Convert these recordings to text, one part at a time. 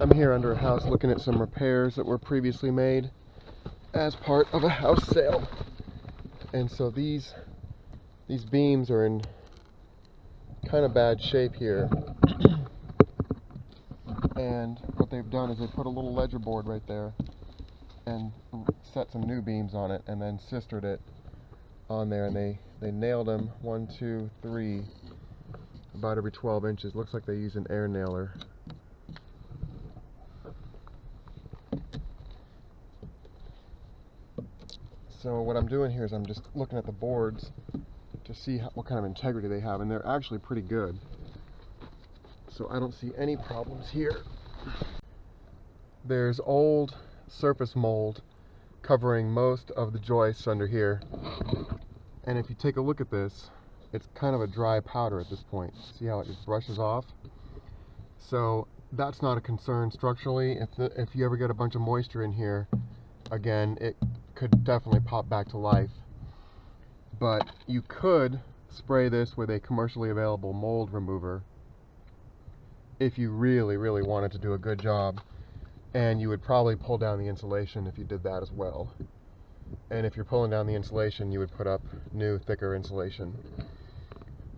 I'm here under a house looking at some repairs that were previously made as part of a house sale. And so these beams are in kind of bad shape here. And what they've done is they put a little ledger board right there and set some new beams on it and then sistered it on there, and they nailed them 1, 2, 3 about every 12 inches. Looks like they use an air nailer. So what I'm doing here is I'm just looking at the boards to see what kind of integrity they have, and they're actually pretty good. So I don't see any problems here. There's old surface mold covering most of the joists under here. And if you take a look at this, it's kind of a dry powder at this point. See how it just brushes off? So that's not a concern structurally. If you ever get a bunch of moisture in here, again, it could definitely pop back to life. But you could spray this with a commercially available mold remover if you really, really wanted to do a good job. And you would probably pull down the insulation if you did that as well. And if you're pulling down the insulation, you would put up new, thicker insulation.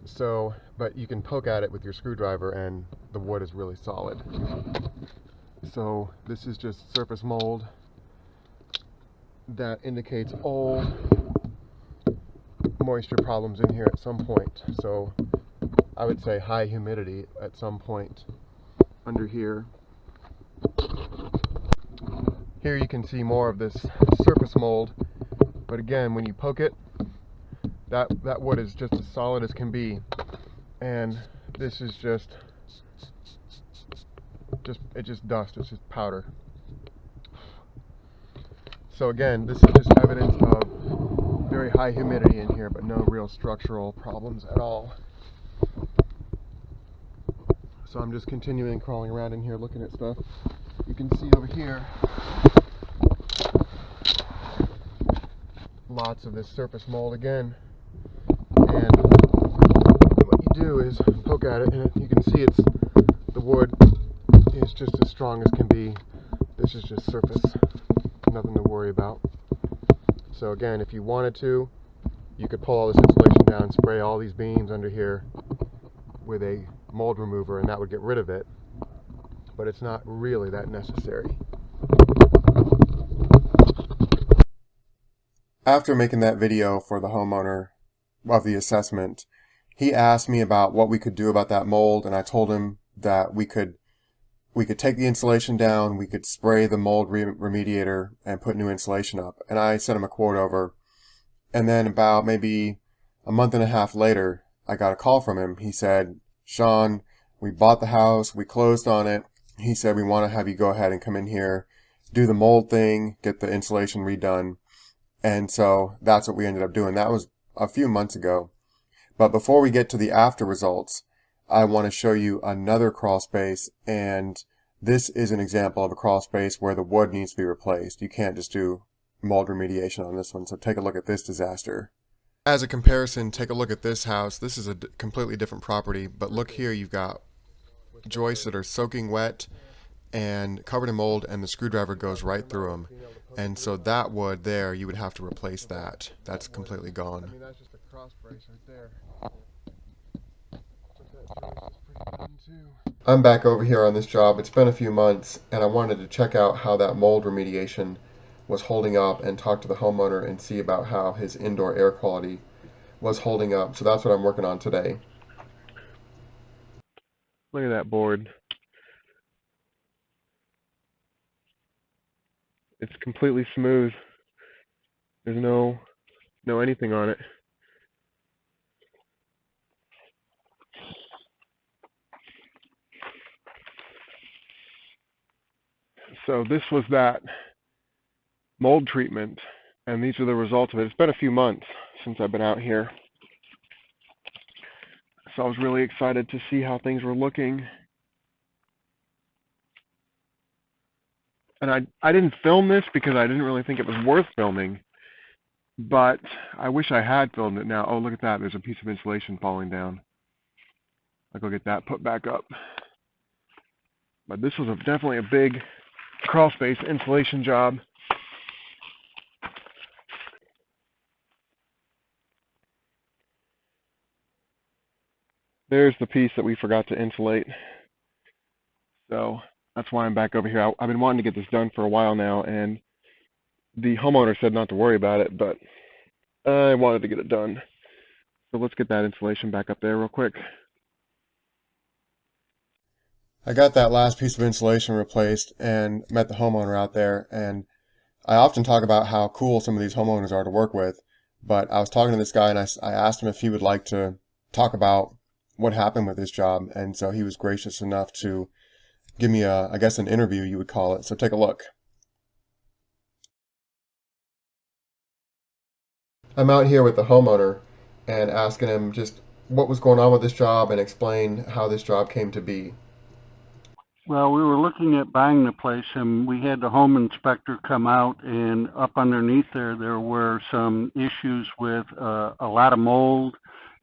So, but you can poke at it with your screwdriver and the wood is really solid. So this is just surface mold that indicates old moisture problems in here at some point. So I would say high humidity at some point under here. Here you can see more of this surface mold, but again, when you poke it, that wood is just as solid as can be, and this is just dust. It's just powder. So again, this is just evidence of very high humidity in here, but no real structural problems at all. So I'm just continuing crawling around in here looking at stuff. You can see over here lots of this surface mold again. And what you do is poke at it, and you can see the wood is just as strong as can be. This is just surface. Nothing to worry about. So again, if you wanted to, you could pull all this insulation down, spray all these beams under here with a mold remover, and that would get rid of it. But it's not really that necessary. After making that video for the homeowner of the assessment, he asked me about what we could do about that mold, and I told him that we could take the insulation down, we could spray the mold remediator and put new insulation up. And I sent him a quote over. And then about maybe a month and a half later, I got a call from him. He said, "Sean, we bought the house, we closed on it." He said, "We want to have you go ahead and come in here, do the mold thing, get the insulation redone." And so that's what we ended up doing. That was a few months ago. But before we get to the after results, I want to show you another crawl space, and this is an example of a crawl space where the wood needs to be replaced. You can't just do mold remediation on this one, so take a look at this disaster. As a comparison, take a look at this house. This is a completely different property, but look here, you've got joists that are soaking wet and covered in mold, and the screwdriver goes right through them. And so that wood there, you would have to replace that. That's completely gone. I mean, that's just a cross brace right there. I'm back over here on this job. It's been a few months, and I wanted to check out how that mold remediation was holding up and talk to the homeowner and see about how his indoor air quality was holding up. So that's what I'm working on today. Look at that board. It's completely smooth. There's no anything on it. So this was that mold treatment, and these are the results of it. It's been a few months since I've been out here, so I was really excited to see how things were looking. And I didn't film this because I didn't really think it was worth filming, but I wish I had filmed it now. Oh, look at that. There's a piece of insulation falling down. I'll go get that put back up. But this was definitely a big crawl space insulation job. There's the piece that we forgot to insulate. So that's why I'm back over here. I've been wanting to get this done for a while now, and the homeowner said not to worry about it, but I wanted to get it done. So let's get that insulation back up there real quick. I got that last piece of insulation replaced and met the homeowner out there, and I often talk about how cool some of these homeowners are to work with, but I was talking to this guy and I asked him if he would like to talk about what happened with this job, and so he was gracious enough to give me I guess an interview you would call it. So take a look. I'm out here with the homeowner and asking him just what was going on with this job and explain how this job came to be. Well, we were looking at buying the place, and we had the home inspector come out, and up underneath there were some issues with a lot of mold,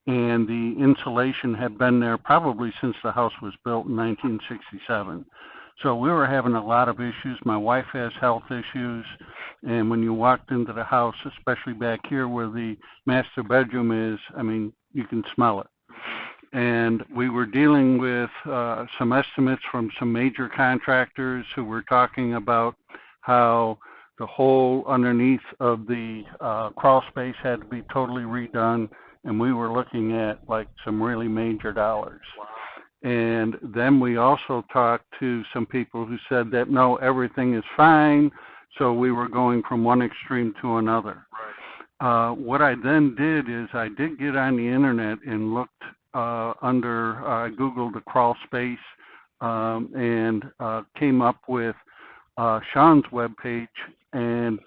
and the insulation had been there probably since the house was built in 1967. So we were having a lot of issues. My wife has health issues, and when you walked into the house, especially back here where the master bedroom is, I mean, you can smell it. And we were dealing with some estimates from some major contractors who were talking about how the whole underneath of the crawl space had to be totally redone, and we were looking at like some really major dollars. And then we also talked to some people who said that no, everything is fine, so we were going from one extreme to another. What I then did is I did get on the internet and looked I Googled the crawl space and came up with Sean's webpage, and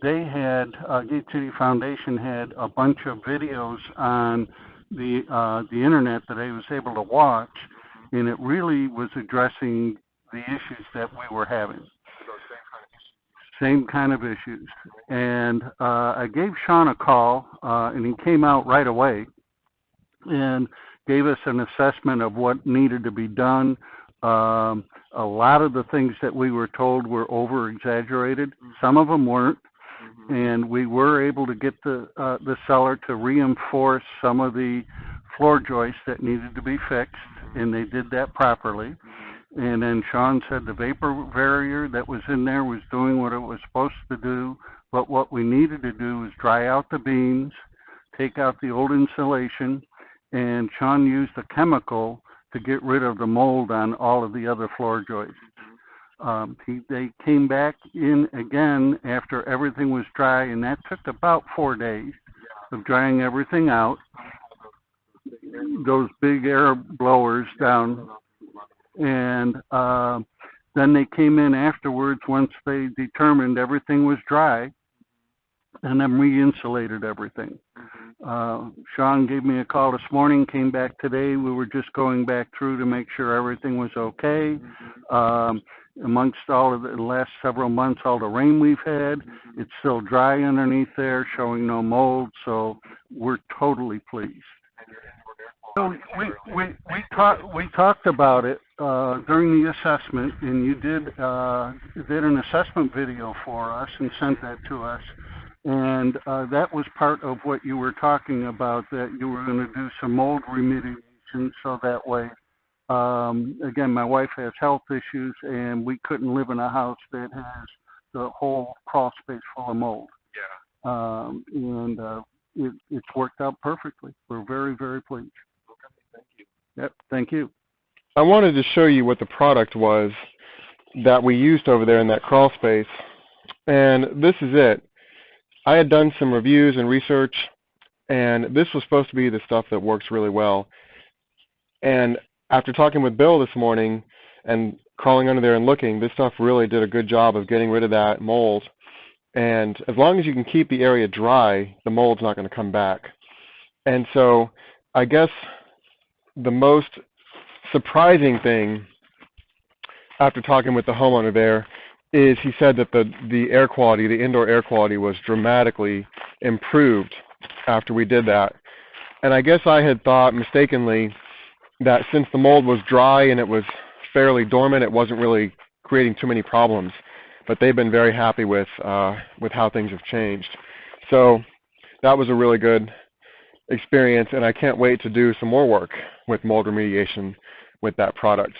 they had Gate City Foundation had a bunch of videos on the internet that I was able to watch, and it really was addressing the issues that we were having. Same kind of issues. And I gave Sean a call, and he came out right away and gave us an assessment of what needed to be done. A lot of the things that we were told were over-exaggerated. Some of them weren't. And we were able to get the seller to reinforce some of the floor joists that needed to be fixed, and they did that properly. And then Sean said the vapor barrier that was in there was doing what it was supposed to do, but what we needed to do was dry out the beams, take out the old insulation, and Sean used a chemical to get rid of the mold on all of the other floor joists. They came back in again after everything was dry, and that took about 4 days of drying everything out. Those big air blowers down, and then they came in afterwards once they determined everything was dry, and then re-insulated everything. Sean gave me a call this morning, came back today. We were just going back through to make sure everything was okay. Amongst all of the last several months, all the rain we've had, it's still dry underneath there, showing no mold, so we're totally pleased. So we talked about it during the assessment, and you did an assessment video for us and sent that to us. And that was part of what you were talking about, that you were going to do some mold remediation, so that way, again, my wife has health issues, and we couldn't live in a house that has the whole crawl space full of mold. Yeah. It's worked out perfectly. We're very, very pleased. Okay, thank you. Yep, thank you. I wanted to show you what the product was that we used over there in that crawl space, and this is it. I had done some reviews and research, and this was supposed to be the stuff that works really well. And after talking with Bill this morning and crawling under there and looking, this stuff really did a good job of getting rid of that mold. And as long as you can keep the area dry, the mold's not going to come back. And so I guess the most surprising thing after talking with the homeowner there is he said that the air quality, the indoor air quality, was dramatically improved after we did that. And I guess I had thought mistakenly that since the mold was dry and it was fairly dormant. It wasn't really creating too many problems, but they've been very happy with how things have changed. So that was a really good experience, and I can't wait to do some more work with mold remediation with that product.